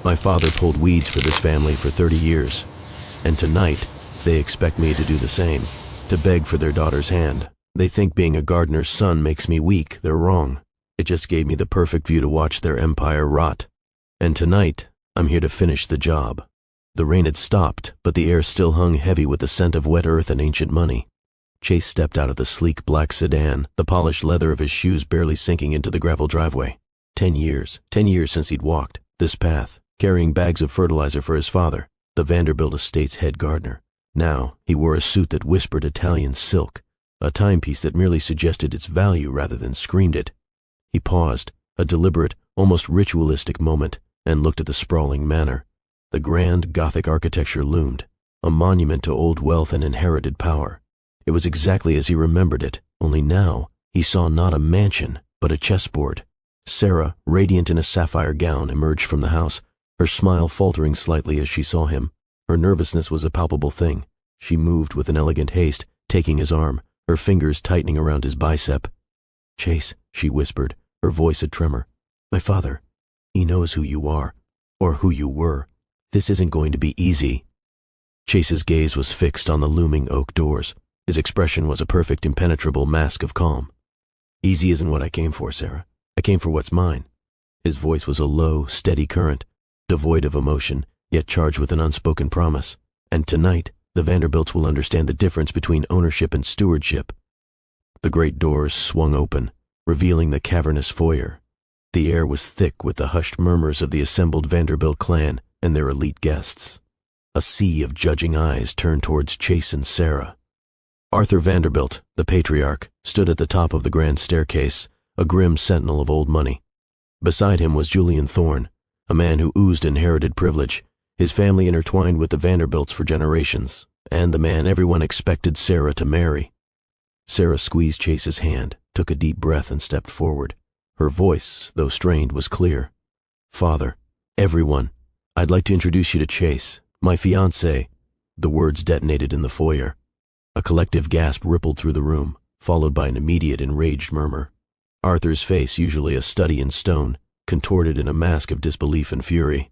My father pulled weeds for this family for 30 years, and tonight they expect me to do the same, to beg for their daughter's hand. They think being a gardener's son makes me weak. They're wrong. It just gave me the perfect view to watch their empire rot. And tonight, I'm here to finish the job. The rain had stopped, but the air still hung heavy with the scent of wet earth and ancient money. Chase stepped out of the sleek black sedan, the polished leather of his shoes barely sinking into the gravel driveway. 10 years since he'd walked this path, carrying bags of fertilizer for his father, the Vanderbilt estate's head gardener. Now, he wore a suit that whispered Italian silk, a timepiece that merely suggested its value rather than screamed it. He paused, a deliberate, almost ritualistic moment, and looked at the sprawling manor. The grand Gothic architecture loomed, a monument to old wealth and inherited power. It was exactly as he remembered it, only now he saw not a mansion, but a chessboard. Sarah, radiant in a sapphire gown, emerged from the house, her smile faltering slightly as she saw him. Her nervousness was a palpable thing. She moved with an elegant haste, taking his arm, her fingers tightening around his bicep. "Chase," she whispered, her voice a tremor. "My father, he knows who you are, or who you were. This isn't going to be easy." Chase's gaze was fixed on the looming oak doors. His expression was a perfect, impenetrable mask of calm. "Easy isn't what I came for, Sarah. I came for what's mine." His voice was a low, steady current, devoid of emotion, yet charged with an unspoken promise. And tonight, the Vanderbilts will understand the difference between ownership and stewardship. The great doors swung open, revealing the cavernous foyer. The air was thick with the hushed murmurs of the assembled Vanderbilt clan and their elite guests. A sea of judging eyes turned towards Chase and Sarah. Arthur Vanderbilt, the patriarch, stood at the top of the grand staircase, a grim sentinel of old money. Beside him was Julian Thorne, a man who oozed inherited privilege, his family intertwined with the Vanderbilts for generations, and the man everyone expected Sarah to marry. Sarah squeezed Chase's hand, took a deep breath, and stepped forward. Her voice, though strained, was clear. "Father, everyone, I'd like to introduce you to Chase, my fiancé." The words detonated in the foyer. A collective gasp rippled through the room, followed by an immediate enraged murmur. Arthur's face, usually a study in stone, contorted in a mask of disbelief and fury.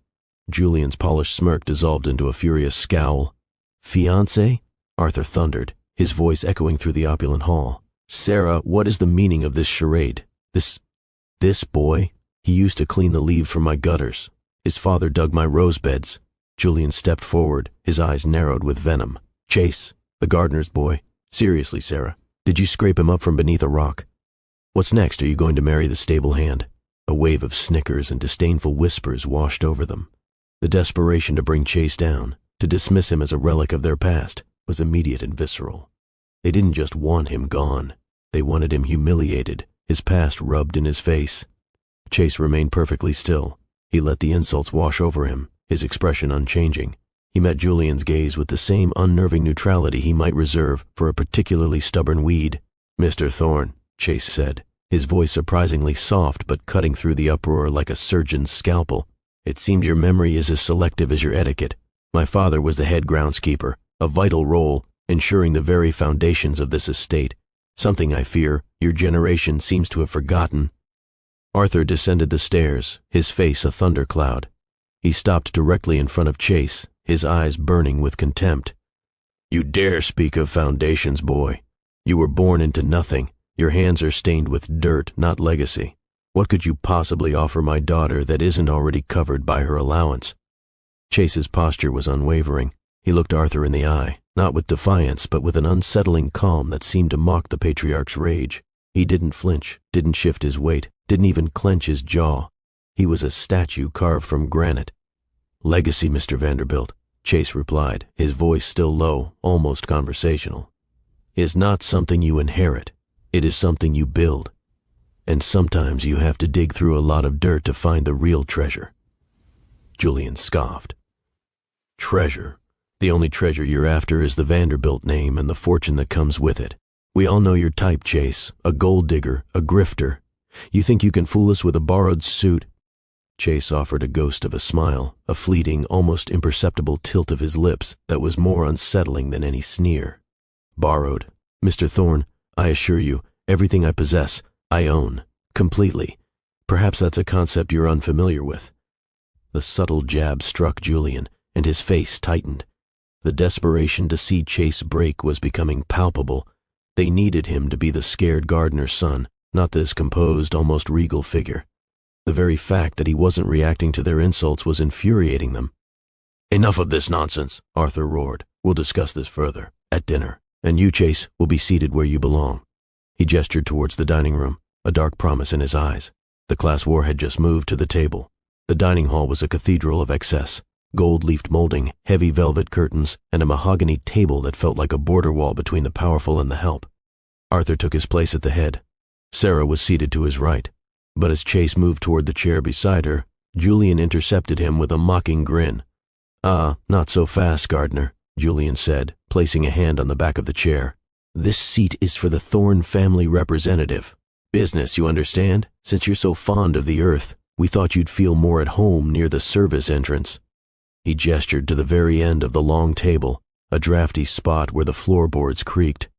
Julian's polished smirk dissolved into a furious scowl. "Fiancé?" Arthur thundered, his voice echoing through the opulent hall. "Sarah, what is the meaning of this charade? This boy? He used to clean the leaves from my gutters. His father dug my rose beds." Julian stepped forward, his eyes narrowed with venom. "Chase, the gardener's boy. Seriously, Sarah, did you scrape him up from beneath a rock? What's next? Are you going to marry the stable hand?" A wave of snickers and disdainful whispers washed over them. The desperation to bring Chase down, to dismiss him as a relic of their past, was immediate and visceral. They didn't just want him gone. They wanted him humiliated, his past rubbed in his face. Chase remained perfectly still. He let the insults wash over him, his expression unchanging. He met Julian's gaze with the same unnerving neutrality he might reserve for a particularly stubborn weed. "Mr. Thorne," Chase said, his voice surprisingly soft but cutting through the uproar like a surgeon's scalpel. "It seems your memory is as selective as your etiquette. My father was the head groundskeeper, a vital role, ensuring the very foundations of this estate, something I fear your generation seems to have forgotten." Arthur descended the stairs, his face a thundercloud. He stopped directly in front of Chase, his eyes burning with contempt. "You dare speak of foundations, boy? You were born into nothing. Your hands are stained with dirt, not legacy. What could you possibly offer my daughter that isn't already covered by her allowance?" Chase's posture was unwavering. He looked Arthur in the eye, not with defiance, but with an unsettling calm that seemed to mock the patriarch's rage. He didn't flinch, didn't shift his weight, didn't even clench his jaw. He was a statue carved from granite. "Legacy, Mr. Vanderbilt," Chase replied, his voice still low, almost conversational, "is not something you inherit. It is something you build. And sometimes you have to dig through a lot of dirt to find the real treasure." Julian scoffed. "Treasure? The only treasure you're after is the Vanderbilt name and the fortune that comes with it. We all know your type, Chase, a gold digger, a grifter. You think you can fool us with a borrowed suit?" Chase offered a ghost of a smile, a fleeting, almost imperceptible tilt of his lips that was more unsettling than any sneer. "Borrowed? Mr. Thorne, I assure you, everything I possess, I own, completely. Perhaps that's a concept you're unfamiliar with." The subtle jab struck Julian, and his face tightened. The desperation to see Chase break was becoming palpable. They needed him to be the scared gardener's son, not this composed, almost regal figure. The very fact that he wasn't reacting to their insults was infuriating them. "Enough of this nonsense," Arthur roared. "We'll discuss this further, at dinner, and you, Chase, will be seated where you belong." He gestured towards the dining room, a dark promise in his eyes. The class war had just moved to the table. The dining hall was a cathedral of excess. Gold-leafed molding, heavy velvet curtains, and a mahogany table that felt like a border wall between the powerful and the help. Arthur took his place at the head. Sarah was seated to his right, but as Chase moved toward the chair beside her, Julian intercepted him with a mocking grin. "Ah, not so fast, Gardner," Julian said, placing a hand on the back of the chair. "This seat is for the Thorne family representative. Business, you understand? Since you're so fond of the earth, we thought you'd feel more at home near the service entrance." He gestured to the very end of the long table, a drafty spot where the floorboards creaked.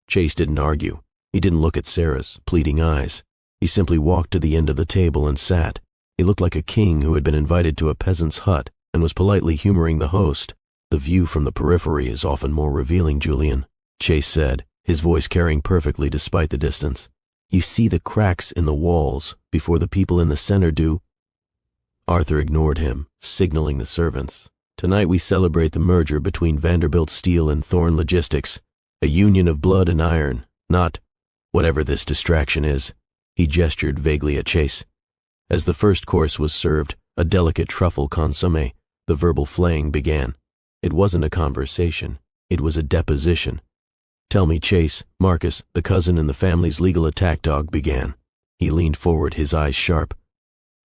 Chase didn't argue. He didn't look at Sarah's pleading eyes. He simply walked to the end of the table and sat. He looked like a king who had been invited to a peasant's hut and was politely humoring the host. "The view from the periphery is often more revealing, Julian," Chase said, his voice carrying perfectly despite the distance. "You see the cracks in the walls before the people in the center do." Arthur ignored him, signaling the servants. "Tonight we celebrate the merger between Vanderbilt Steel and Thorne Logistics, a union of blood and iron, not whatever this distraction is." He gestured vaguely at Chase. As the first course was served, a delicate truffle consommé, the verbal flaying began. It wasn't a conversation. It was a deposition. "Tell me, Chase," Marcus, the cousin and the family's legal attack dog, began. He leaned forward, his eyes sharp.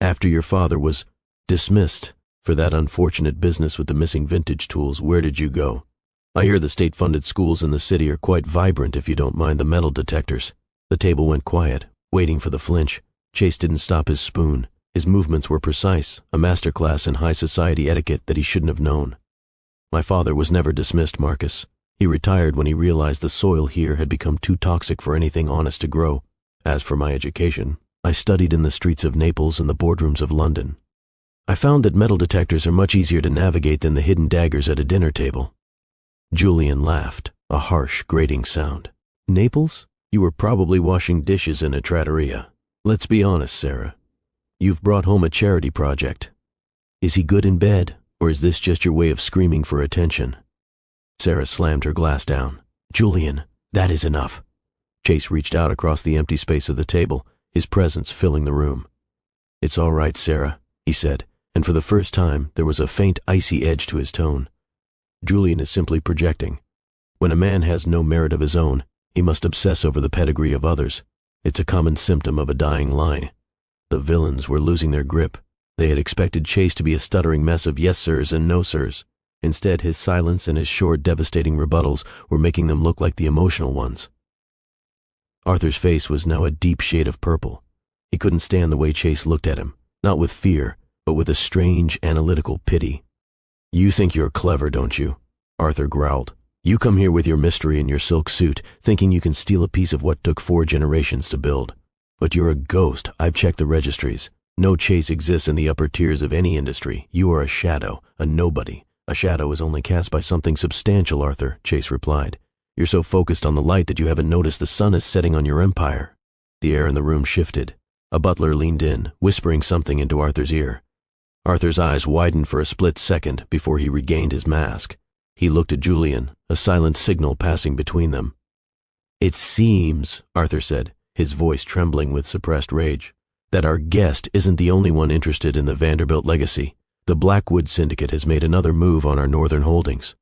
"After your father was dismissed for that unfortunate business with the missing vintage tools, where did you go? I hear the state-funded schools in the city are quite vibrant if you don't mind the metal detectors." The table went quiet, waiting for the flinch. Chase didn't stop his spoon. His movements were precise, a masterclass in high society etiquette that he shouldn't have known. "My father was never dismissed, Marcus. He retired when he realized the soil here had become too toxic for anything honest to grow. As for my education, I studied in the streets of Naples and the boardrooms of London. I found that metal detectors are much easier to navigate than the hidden daggers at a dinner table." Julian laughed, a harsh, grating sound. "Naples? You were probably washing dishes in a trattoria. Let's be honest, Sarah. You've brought home a charity project. Is he good in bed, or is this just your way of screaming for attention?" Sarah slammed her glass down. "Julian, that is enough." Chase reached out across the empty space of the table, his presence filling the room. "It's all right, Sarah," he said, and for the first time there was a faint icy edge to his tone. "Julian is simply projecting. When a man has no merit of his own, he must obsess over the pedigree of others. It's a common symptom of a dying line." The villains were losing their grip. They had expected Chase to be a stuttering mess of yes sirs and no sirs. Instead, his silence and his short, devastating rebuttals were making them look like the emotional ones. Arthur's face was now a deep shade of purple. He couldn't stand the way Chase looked at him, not with fear, but with a strange, analytical pity. "You think you're clever, don't you?" Arthur growled. "You come here with your mystery and your silk suit, thinking you can steal a piece of what took 4 generations to build. But you're a ghost. I've checked the registries. No Chase exists in the upper tiers of any industry. You are a shadow, a nobody. A shadow is only cast by something substantial, Arthur," Chase replied. "You're so focused on the light that you haven't noticed the sun is setting on your empire." The air in the room shifted. A butler leaned in, whispering something into Arthur's ear. Arthur's eyes widened for a split second before he regained his mask. He looked at Julian, a silent signal passing between them. "It seems," Arthur said, his voice trembling with suppressed rage, "that our guest isn't the only one interested in the Vanderbilt legacy. The Blackwood Syndicate has made another move on our northern holdings.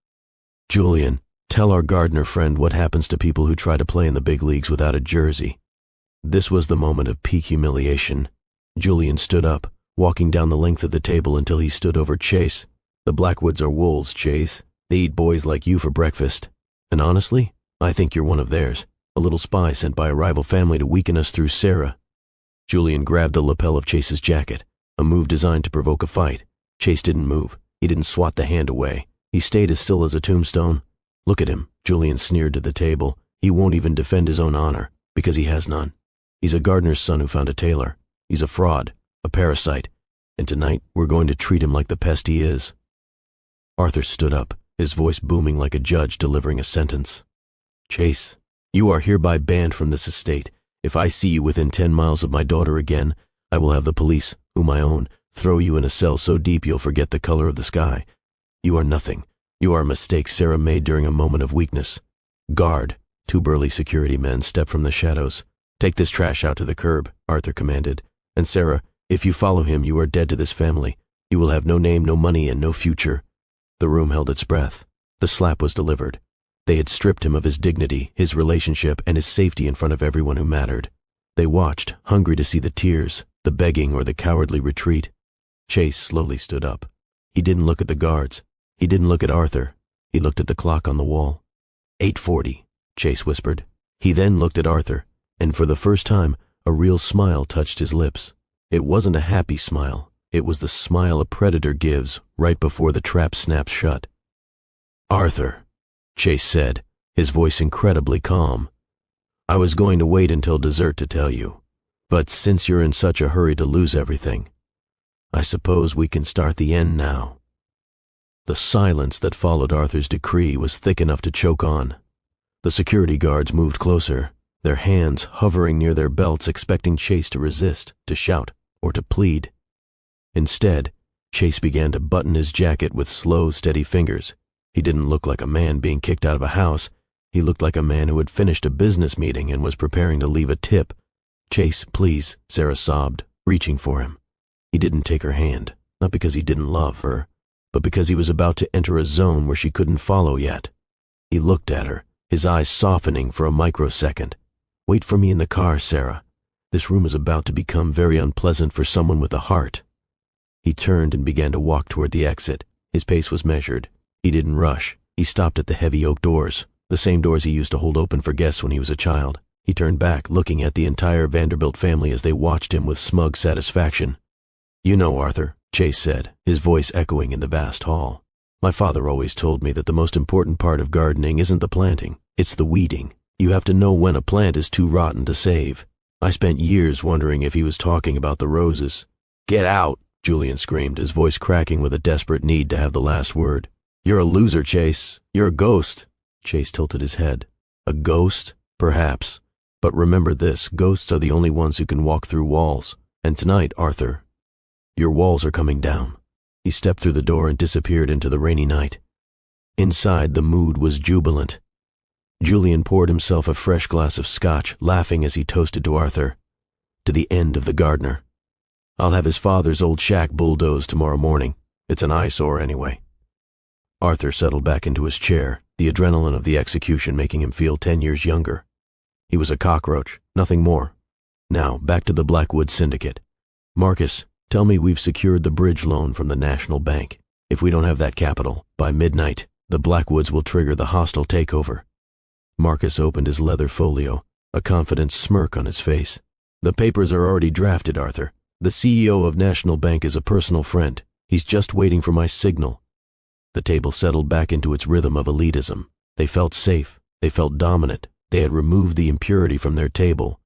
Julian, tell our Gardner friend what happens to people who try to play in the big leagues without a jersey." This was the moment of peak humiliation. Julian stood up, walking down the length of the table until he stood over Chase. "The Blackwoods are wolves, Chase. They eat boys like you for breakfast. And honestly, I think you're one of theirs, a little spy sent by a rival family to weaken us through Sarah." Julian grabbed the lapel of Chase's jacket, a move designed to provoke a fight. Chase didn't move. He didn't swat the hand away. He stayed as still as a tombstone. "Look at him," Julian sneered to the table. "He won't even defend his own honor, because he has none. He's a gardener's son who found a tailor. He's a fraud, a parasite. And tonight, we're going to treat him like the pest he is." Arthur stood up, his voice booming like a judge delivering a sentence. "Chase, you are hereby banned from this estate. If I see you within 10 miles of my daughter again, I will have the police, whom I own, throw you in a cell so deep you'll forget the color of the sky. You are nothing. You are a mistake Sarah made during a moment of weakness. Guard." 2 burly security men stepped from the shadows. "Take this trash out to the curb," Arthur commanded. "And Sarah, if you follow him, you are dead to this family. You will have no name, no money, and no future." The room held its breath. The slap was delivered. They had stripped him of his dignity, his relationship, and his safety in front of everyone who mattered. They watched, hungry to see the tears, the begging, or the cowardly retreat. Chase slowly stood up. He didn't look at the guards. He didn't look at Arthur. He looked at the clock on the wall. 8:40, Chase whispered. He then looked at Arthur, and for the first time, a real smile touched his lips. It wasn't a happy smile. It was the smile a predator gives right before the trap snaps shut. "Arthur," Chase said, his voice incredibly calm. "I was going to wait until dessert to tell you, but since you're in such a hurry to lose everything, I suppose we can start the end now." The silence that followed Arthur's decree was thick enough to choke on. The security guards moved closer, their hands hovering near their belts, expecting Chase to resist, to shout, or to plead. Instead, Chase began to button his jacket with slow, steady fingers. He didn't look like a man being kicked out of a house. He looked like a man who had finished a business meeting and was preparing to leave a tip. "Chase, please," Sarah sobbed, reaching for him. He didn't take her hand, not because he didn't love her, but because he was about to enter a zone where she couldn't follow yet. He looked at her, his eyes softening for a microsecond. "Wait for me in the car, Sarah. This room is about to become very unpleasant for someone with a heart." He turned and began to walk toward the exit. His pace was measured. He didn't rush. He stopped at the heavy oak doors, the same doors he used to hold open for guests when he was a child. He turned back, looking at the entire Vanderbilt family as they watched him with smug satisfaction. "You know, Arthur," Chase said, his voice echoing in the vast hall, "my father always told me that the most important part of gardening isn't the planting, it's the weeding. You have to know when a plant is too rotten to save." I spent years wondering if he was talking about the roses. "Get out!" Julian screamed, his voice cracking with a desperate need to have the last word. "You're a loser, Chase. You're a ghost." Chase tilted his head. "A ghost? Perhaps. But remember this, ghosts are the only ones who can walk through walls. And tonight, Arthur, your walls are coming down." He stepped through the door and disappeared into the rainy night. Inside, the mood was jubilant. Julian poured himself a fresh glass of scotch, laughing as he toasted to Arthur. "To the end of the gardener. I'll have his father's old shack bulldozed tomorrow morning. It's an eyesore anyway." Arthur settled back into his chair, the adrenaline of the execution making him feel 10 years younger. He was a cockroach, nothing more. Now, back to the Blackwood Syndicate. "Marcus, tell me we've secured the bridge loan from the National Bank. If we don't have that capital, by midnight, the Blackwoods will trigger the hostile takeover." Marcus opened his leather folio, a confident smirk on his face. "The papers are already drafted, Arthur. The CEO of National Bank is a personal friend. He's just waiting for my signal." The table settled back into its rhythm of elitism. They felt safe. They felt dominant. They had removed the impurity from their table.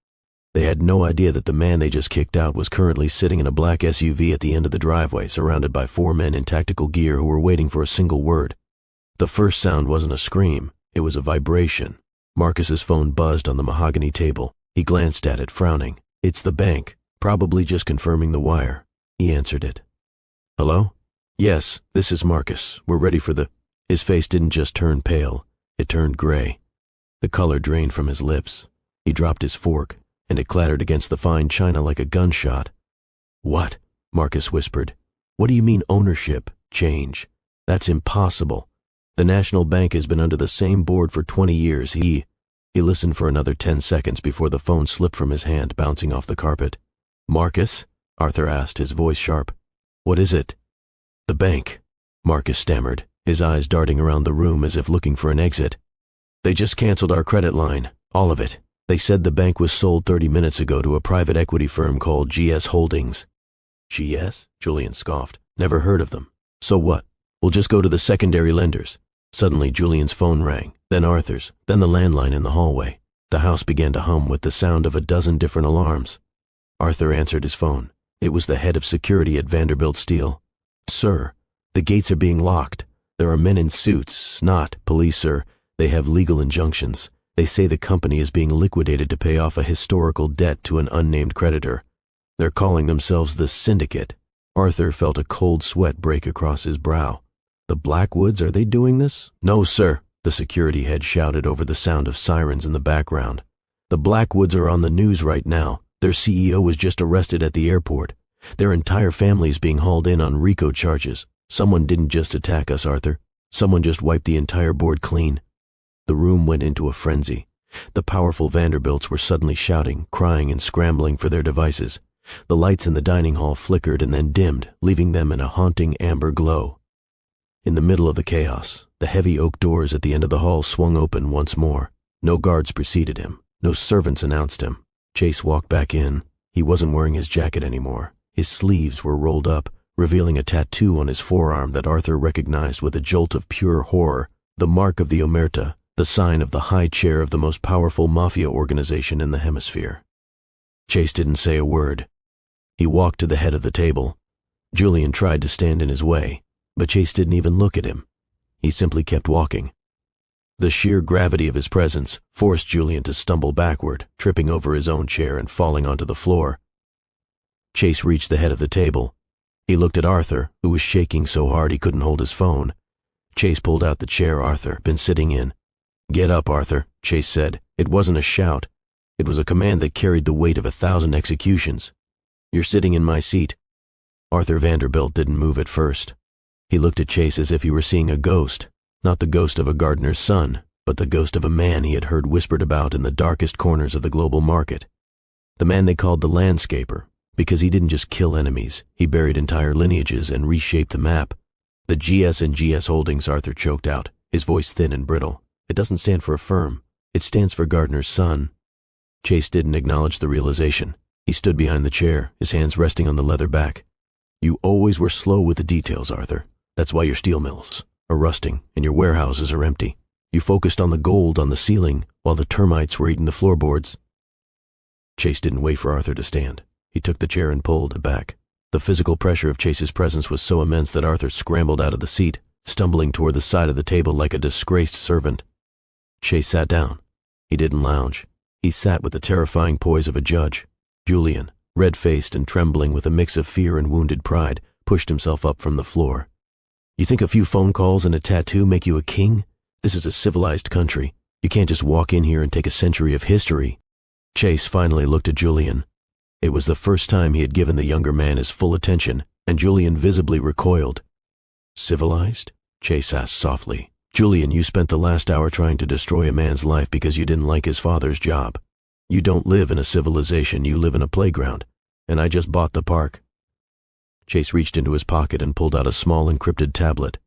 They had no idea that the man they just kicked out was currently sitting in a black SUV at the end of the driveway, surrounded by 4 men in tactical gear who were waiting for a single word. The first sound wasn't a scream. It was a vibration. Marcus's phone buzzed on the mahogany table. He glanced at it, frowning. "It's the bank. Probably just confirming the wire." He answered it. "Hello? Yes, this is Marcus. We're ready for the—" His face didn't just turn pale. It turned gray. The color drained from his lips. He dropped his fork, and it clattered against the fine china like a gunshot. "What?" Marcus whispered. "What do you mean ownership? Change? That's impossible. The National Bank has been under the same board for 20 years. He listened for another 10 seconds before the phone slipped from his hand, bouncing off the carpet. "Marcus?" Arthur asked, his voice sharp. "What is it?" "The bank," Marcus stammered, his eyes darting around the room as if looking for an exit. "They just canceled our credit line, all of it. They said the bank was sold 30 minutes ago to a private equity firm called GS Holdings." "GS?" Julian scoffed. "Never heard of them. So what? We'll just go to the secondary lenders." Suddenly Julian's phone rang, then Arthur's, then the landline in the hallway. The house began to hum with the sound of a dozen different alarms. Arthur answered his phone. It was the head of security at Vanderbilt Steel. "Sir, the gates are being locked. There are men in suits, not police, sir. They have legal injunctions. They say the company is being liquidated to pay off a historical debt to an unnamed creditor. They're calling themselves the Syndicate." Arthur felt a cold sweat break across his brow. "The Blackwoods, are they doing this?" "No, sir," the security head shouted over the sound of sirens in the background. "The Blackwoods are on the news right now. Their CEO was just arrested at the airport. Their entire family is being hauled in on RICO charges. Someone didn't just attack us, Arthur. Someone just wiped the entire board clean." The room went into a frenzy. The powerful Vanderbilts were suddenly shouting, crying, and scrambling for their devices. The lights in the dining hall flickered and then dimmed, leaving them in a haunting amber glow. In the middle of the chaos, the heavy oak doors at the end of the hall swung open once more. No guards preceded him. No servants announced him. Chase walked back in. He wasn't wearing his jacket anymore. His sleeves were rolled up, revealing a tattoo on his forearm that Arthur recognized with a jolt of pure horror, the mark of the Omerta, the sign of the high chair of the most powerful mafia organization in the hemisphere. Chase didn't say a word. He walked to the head of the table. Julian tried to stand in his way, but Chase didn't even look at him. He simply kept walking. The sheer gravity of his presence forced Julian to stumble backward, tripping over his own chair and falling onto the floor. Chase reached the head of the table. He looked at Arthur, who was shaking so hard he couldn't hold his phone. Chase pulled out the chair Arthur had been sitting in. "Get up, Arthur," Chase said. It wasn't a shout. It was a command that carried the weight of 1,000 executions. "You're sitting in my seat." Arthur Vanderbilt didn't move at first. He looked at Chase as if he were seeing a ghost, not the ghost of a gardener's son, but the ghost of a man he had heard whispered about in the darkest corners of the global market. The man they called the landscaper, because he didn't just kill enemies, he buried entire lineages and reshaped the map. "The GS and GS Holdings," Arthur choked out, his voice thin and brittle. "It doesn't stand for a firm. It stands for gardener's son." Chase didn't acknowledge the realization. He stood behind the chair, his hands resting on the leather back. "You always were slow with the details, Arthur. That's why your steel mills are rusting and your warehouses are empty. You focused on the gold on the ceiling while the termites were eating the floorboards." Chase didn't wait for Arthur to stand. He took the chair and pulled it back. The physical pressure of Chase's presence was so immense that Arthur scrambled out of the seat, stumbling toward the side of the table like a disgraced servant. Chase sat down. He didn't lounge. He sat with the terrifying poise of a judge. Julian, red-faced and trembling with a mix of fear and wounded pride, pushed himself up from the floor. "You think a few phone calls and a tattoo make you a king? This is a civilized country. You can't just walk in here and take a century of history." Chase finally looked at Julian. It was the first time he had given the younger man his full attention, and Julian visibly recoiled. "Civilized?" Chase asked softly. "Julian, you spent the last hour trying to destroy a man's life because you didn't like his father's job. You don't live in a civilization, you live in a playground, and I just bought the park." Chase reached into his pocket and pulled out a small encrypted tablet.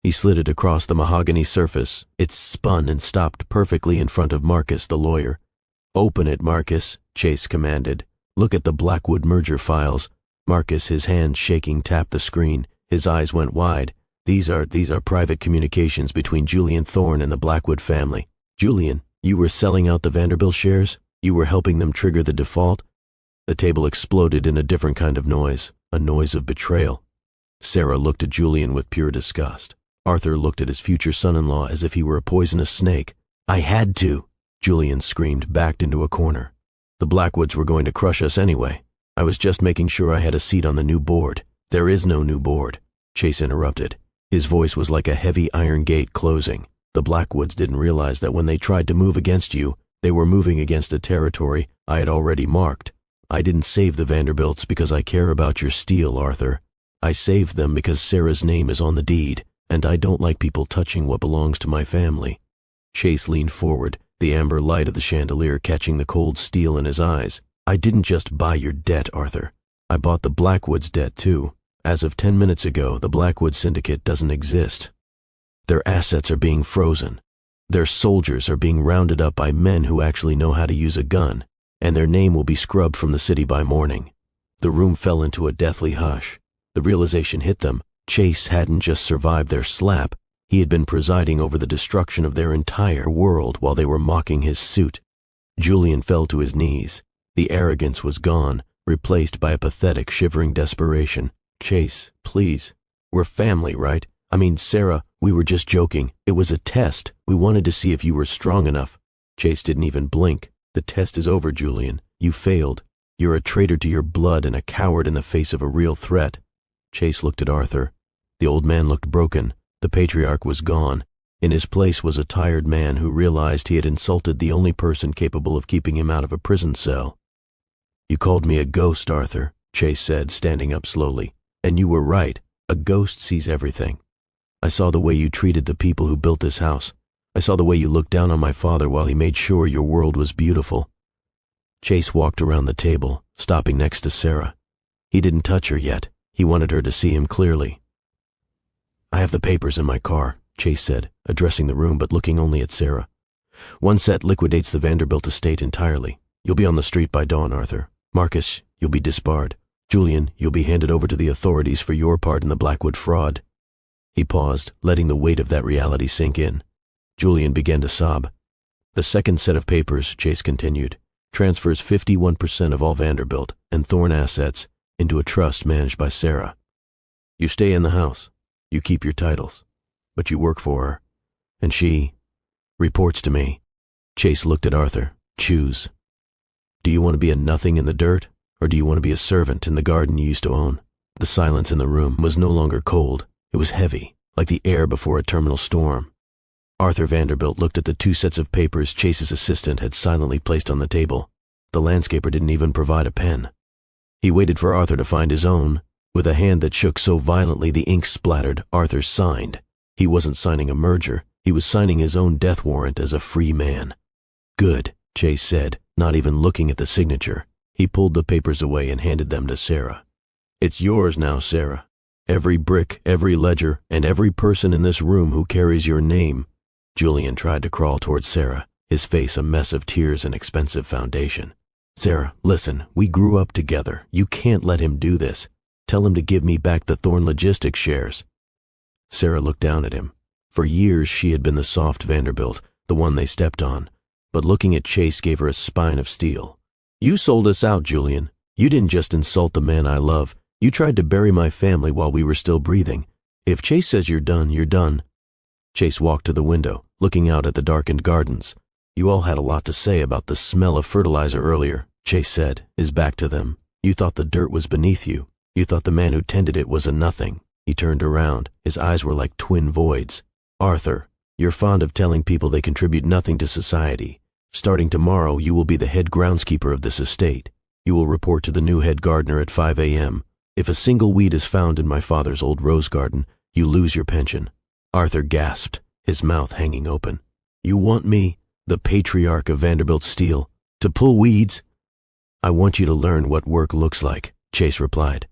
He slid it across the mahogany surface. It spun and stopped perfectly in front of Marcus, the lawyer. "Open it, Marcus," Chase commanded. "Look at the Blackwood merger files." Marcus, his hand shaking, tapped the screen. His eyes went wide. These are private communications between Julian Thorne and the Blackwood family." "Julian, you were selling out the Vanderbilt shares? You were helping them trigger the default?" The table exploded in a different kind of noise, a noise of betrayal. Sarah looked at Julian with pure disgust. Arthur looked at his future son-in-law as if he were a poisonous snake. "I had to," Julian screamed, backed into a corner. "The Blackwoods were going to crush us anyway. I was just making sure I had a seat on the new board." "There is no new board," Chase interrupted. His voice was like a heavy iron gate closing. "The Blackwoods didn't realize that when they tried to move against you, they were moving against a territory I had already marked. I didn't save the Vanderbilts because I care about your steel, Arthur. I saved them because Sarah's name is on the deed, and I don't like people touching what belongs to my family." Chase leaned forward, the amber light of the chandelier catching the cold steel in his eyes. "I didn't just buy your debt, Arthur. I bought the Blackwoods' debt, too. As of 10 minutes ago, the Blackwood Syndicate doesn't exist. Their assets are being frozen. Their soldiers are being rounded up by men who actually know how to use a gun, and their name will be scrubbed from the city by morning." The room fell into a deathly hush. The realization hit them. Chase hadn't just survived their slap. He had been presiding over the destruction of their entire world while they were mocking his suit. Julian fell to his knees. The arrogance was gone. replaced by a pathetic, shivering desperation. Chase, please. We're family, right? I mean, Sarah, we were just joking. It was a test. We wanted to see if you were strong enough. Chase didn't even blink. The test is over, Julian. You failed. You're a traitor to your blood and a coward in the face of a real threat. Chase looked at Arthur. The old man looked broken. The patriarch was gone. In his place was a tired man who realized he had insulted the only person capable of keeping him out of a prison cell. You called me a ghost, Arthur, Chase said, standing up slowly. And you were right. A ghost sees everything. I saw the way you treated the people who built this house. I saw the way you looked down on my father while he made sure your world was beautiful. Chase walked around the table, stopping next to Sarah. He didn't touch her yet. He wanted her to see him clearly. I have the papers in my car, Chase said, addressing the room but looking only at Sarah. One set liquidates the Vanderbilt estate entirely. You'll be on the street by dawn, Arthur. Marcus, you'll be disbarred. Julian, you'll be handed over to the authorities for your part in the Blackwood fraud. He paused, letting the weight of that reality sink in. Julian began to sob. The second set of papers, Chase continued, transfers 51% of all Vanderbilt and Thorne assets into a trust managed by Sarah. You stay in the house. You keep your titles. But you work for her. And she reports to me. Chase looked at Arthur. Choose. Do you want to be a nothing in the dirt, or do you want to be a servant in the garden you used to own? The silence in the room was no longer cold. It was heavy, like the air before a terminal storm. Arthur Vanderbilt looked at the two sets of papers Chase's assistant had silently placed on the table. The landscaper didn't even provide a pen. He waited for Arthur to find his own. With a hand that shook so violently the ink splattered, Arthur signed. He wasn't signing a merger. He was signing his own death warrant as a free man. Good, Chase said, not even looking at the signature. He pulled the papers away and handed them to Sarah. It's yours now, Sarah. Every brick, every ledger, and every person in this room who carries your name. Julian tried to crawl towards Sarah, his face a mess of tears and expensive foundation. Sarah, listen, we grew up together. You can't let him do this. Tell him to give me back the Thorne Logistics shares. Sarah looked down at him. For years she had been the soft Vanderbilt, the one they stepped on. But looking at Chase gave her a spine of steel. You sold us out, Julian. You didn't just insult the man I love. You tried to bury my family while we were still breathing. If Chase says you're done, you're done. Chase walked to the window, looking out at the darkened gardens. You all had a lot to say about the smell of fertilizer earlier, Chase said, his back to them. You thought the dirt was beneath you. You thought the man who tended it was a nothing. He turned around. His eyes were like twin voids. Arthur, you're fond of telling people they contribute nothing to society. Starting tomorrow, you will be the head groundskeeper of this estate. You will report to the new head gardener at 5 a.m. If a single weed is found in my father's old rose garden, you lose your pension. Arthur gasped, his mouth hanging open. You want me, the patriarch of Vanderbilt Steel, to pull weeds? I want you to learn what work looks like, Chase replied.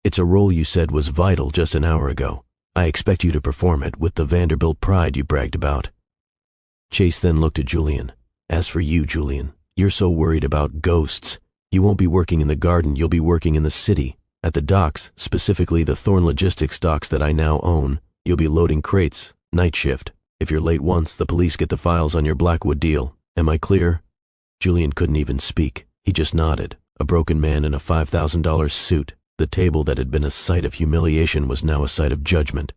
It's a role you said was vital just an hour ago. I expect you to perform it with the Vanderbilt pride you bragged about. Chase then looked at Julian. As for you, Julian, you're so worried about ghosts. You won't be working in the garden, you'll be working in the city. At the docks, specifically the Thorne Logistics docks that I now own, you'll be loading crates, night shift. If you're late once, the police get the files on your Blackwood deal. Am I clear? Julian couldn't even speak. He just nodded, a broken man in a $5,000 suit. The table that had been a site of humiliation was now a site of judgment.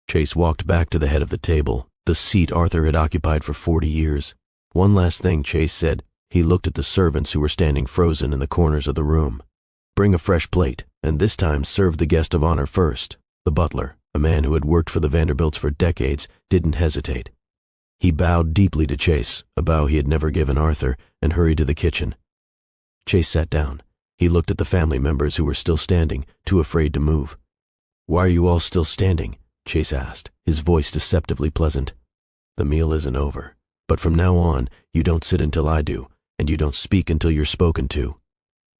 Chase walked back to the head of the table, the seat Arthur had occupied for 40 years. One last thing, Chase said. He looked at the servants who were standing frozen in the corners of the room. Bring a fresh plate, and this time serve the guest of honor first. The butler, a man who had worked for the Vanderbilts for decades, didn't hesitate. He bowed deeply to Chase, a bow he had never given Arthur, and hurried to the kitchen. Chase sat down. He looked at the family members who were still standing, too afraid to move. Why are you all still standing? Chase asked, his voice deceptively pleasant. The meal isn't over, but from now on, you don't sit until I do, and you don't speak until you're spoken to.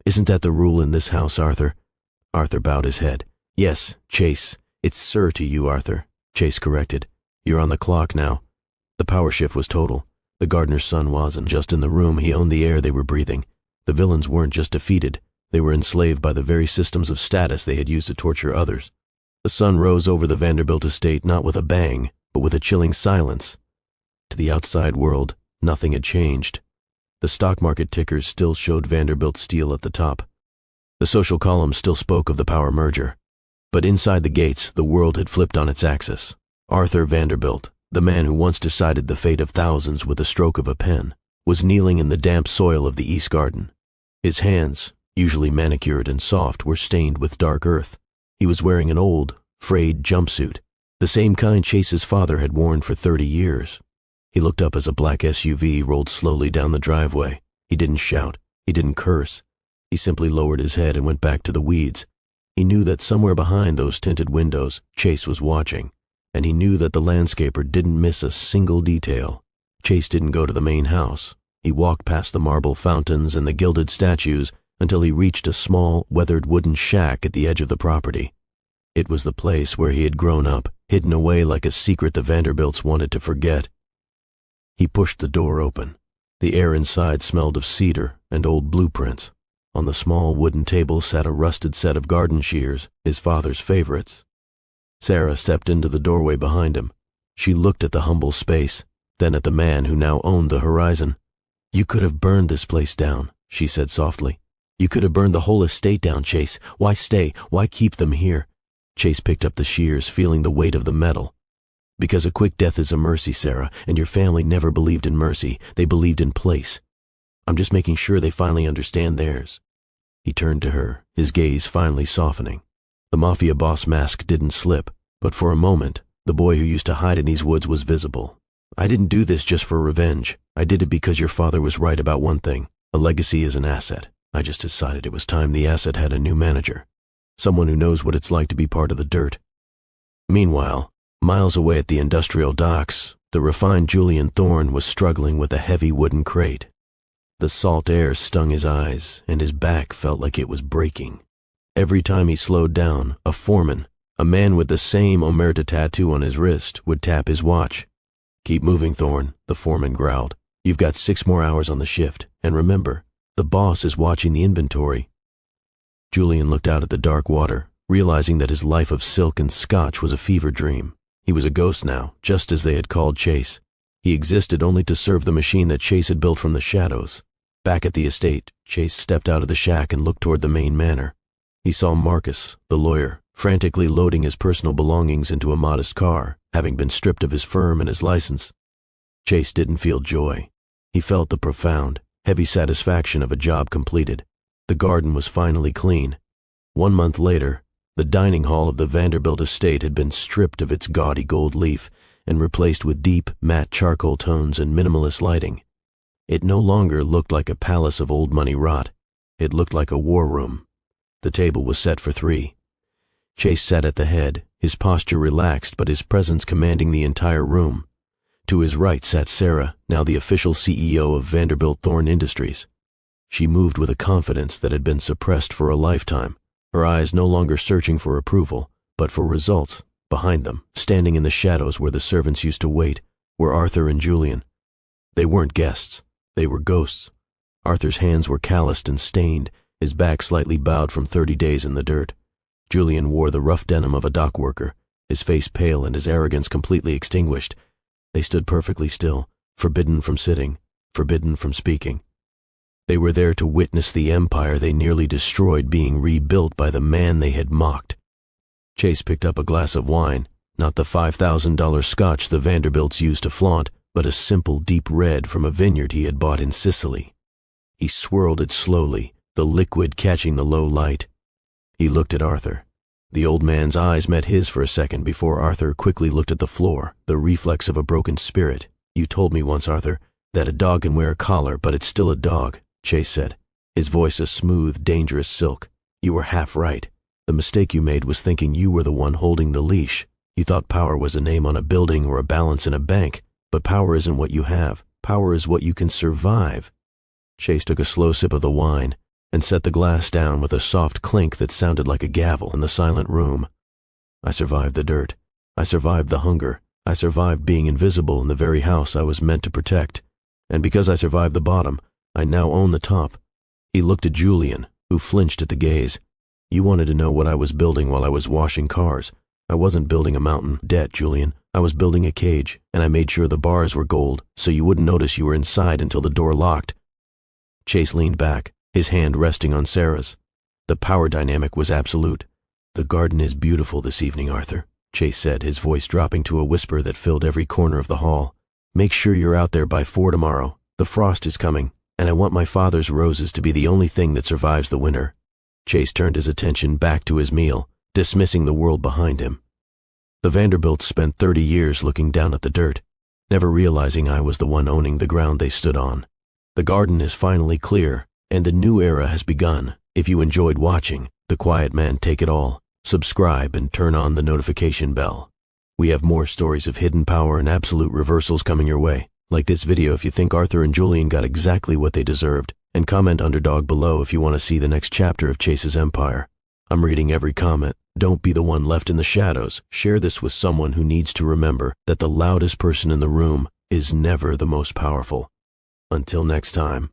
Isn't that the rule in this house, Arthur? Arthur bowed his head. Yes, Chase. It's sir to you, Arthur, Chase corrected. You're on the clock now. The power shift was total. The gardener's son wasn't just in the room, he owned the air they were breathing. The villains weren't just defeated. They were enslaved by the very systems of status they had used to torture others. The sun rose over the Vanderbilt estate not with a bang, but with a chilling silence. To the outside world, nothing had changed. The stock market tickers still showed Vanderbilt Steel at the top. The social columns still spoke of the power merger. But inside the gates, the world had flipped on its axis. Arthur Vanderbilt, the man who once decided the fate of thousands with a stroke of a pen, was kneeling in the damp soil of the East Garden. His hands, usually manicured and soft, were stained with dark earth. He was wearing an old, frayed jumpsuit, the same kind Chase's father had worn for 30 years. He looked up as a black SUV rolled slowly down the driveway. He didn't shout. He didn't curse. He simply lowered his head and went back to the weeds. He knew that somewhere behind those tinted windows, Chase was watching, and he knew that the landscaper didn't miss a single detail. Chase didn't go to the main house. He walked past the marble fountains and the gilded statues until he reached a small, weathered wooden shack at the edge of the property. It was the place where he had grown up, hidden away like a secret the Vanderbilts wanted to forget. He pushed the door open. The air inside smelled of cedar and old blueprints. On the small wooden table sat a rusted set of garden shears, his father's favorites. Sarah stepped into the doorway behind him. She looked at the humble space, then at the man who now owned the horizon. "You could have burned this place down," she said softly. "You could have burned the whole estate down, Chase. Why stay? Why keep them here?" Chase picked up the shears, feeling the weight of the metal. "Because a quick death is a mercy, Sarah, and your family never believed in mercy. They believed in place. I'm just making sure they finally understand theirs." He turned to her, his gaze finally softening. The mafia boss mask didn't slip, but for a moment, the boy who used to hide in these woods was visible. "I didn't do this just for revenge. I did it because your father was right about one thing. A legacy is an asset. I just decided it was time the asset had a new manager. Someone who knows what it's like to be part of the dirt." Meanwhile, miles away at the industrial docks, the refined Julian Thorne was struggling with a heavy wooden crate. The salt air stung his eyes, and his back felt like it was breaking. Every time he slowed down, a foreman, a man with the same omerta tattoo on his wrist, would tap his watch. "Keep moving, Thorne," the foreman growled. "You've got 6 more hours on the shift, and remember, the boss is watching the inventory." Julian looked out at the dark water, realizing that his life of silk and scotch was a fever dream. He was a ghost now, just as they had called Chase. He existed only to serve the machine that Chase had built from the shadows. Back at the estate, Chase stepped out of the shack and looked toward the main manor. He saw Marcus, the lawyer, frantically loading his personal belongings into a modest car, having been stripped of his firm and his license. Chase didn't feel joy. He felt the profound, heavy satisfaction of a job completed. The garden was finally clean. 1 month later, the dining hall of the Vanderbilt estate had been stripped of its gaudy gold leaf and replaced with deep, matte charcoal tones and minimalist lighting. It no longer looked like a palace of old money rot. It looked like a war room. The table was set for 3. Chase sat at the head, his posture relaxed but his presence commanding the entire room. To his right sat Sarah, now the official CEO of Vanderbilt Thorne Industries. She moved with a confidence that had been suppressed for a lifetime, her eyes no longer searching for approval, but for results. Behind them, standing in the shadows where the servants used to wait, were Arthur and Julian. They weren't guests. They were ghosts. Arthur's hands were calloused and stained, his back slightly bowed from 30 days in the dirt. Julian wore the rough denim of a dock worker, his face pale and his arrogance completely extinguished. They stood perfectly still, forbidden from sitting, forbidden from speaking. They were there to witness the empire they nearly destroyed being rebuilt by the man they had mocked. Chase picked up a glass of wine, not the $5,000 scotch the Vanderbilts used to flaunt, but a simple deep red from a vineyard he had bought in Sicily. He swirled it slowly, the liquid catching the low light. He looked at Arthur. The old man's eyes met his for a second before Arthur quickly looked at the floor, the reflex of a broken spirit. "You told me once, Arthur, that a dog can wear a collar, but it's still a dog," Chase said, his voice a smooth, dangerous silk. "You were half right. The mistake you made was thinking you were the one holding the leash. You thought power was a name on a building or a balance in a bank, but power isn't what you have. Power is what you can survive." Chase took a slow sip of the wine and set the glass down with a soft clink that sounded like a gavel in the silent room. "I survived the dirt. I survived the hunger. I survived being invisible in the very house I was meant to protect. And because I survived the bottom, I now own the top." He looked at Julian, who flinched at the gaze. "You wanted to know what I was building while I was washing cars. I wasn't building a mountain debt, Julian. I was building a cage, and I made sure the bars were gold, so you wouldn't notice you were inside until the door locked." Chase leaned back, his hand resting on Sarah's. The power dynamic was absolute. "The garden is beautiful this evening, Arthur," Chase said, his voice dropping to a whisper that filled every corner of the hall. "Make sure you're out there by 4 tomorrow. The frost is coming, and I want my father's roses to be the only thing that survives the winter." Chase turned his attention back to his meal, dismissing the world behind him. The Vanderbilts spent 30 years looking down at the dirt, never realizing I was the one owning the ground they stood on. The garden is finally clear, and the new era has begun. If you enjoyed watching The Quiet Man Take It All, subscribe and turn on the notification bell. We have more stories of hidden power and absolute reversals coming your way. Like this video if you think Arthur and Julian got exactly what they deserved, and comment Underdog below if you want to see the next chapter of Chase's empire. I'm reading every comment. Don't be the one left in the shadows. Share this with someone who needs to remember that the loudest person in the room is never the most powerful. Until next time.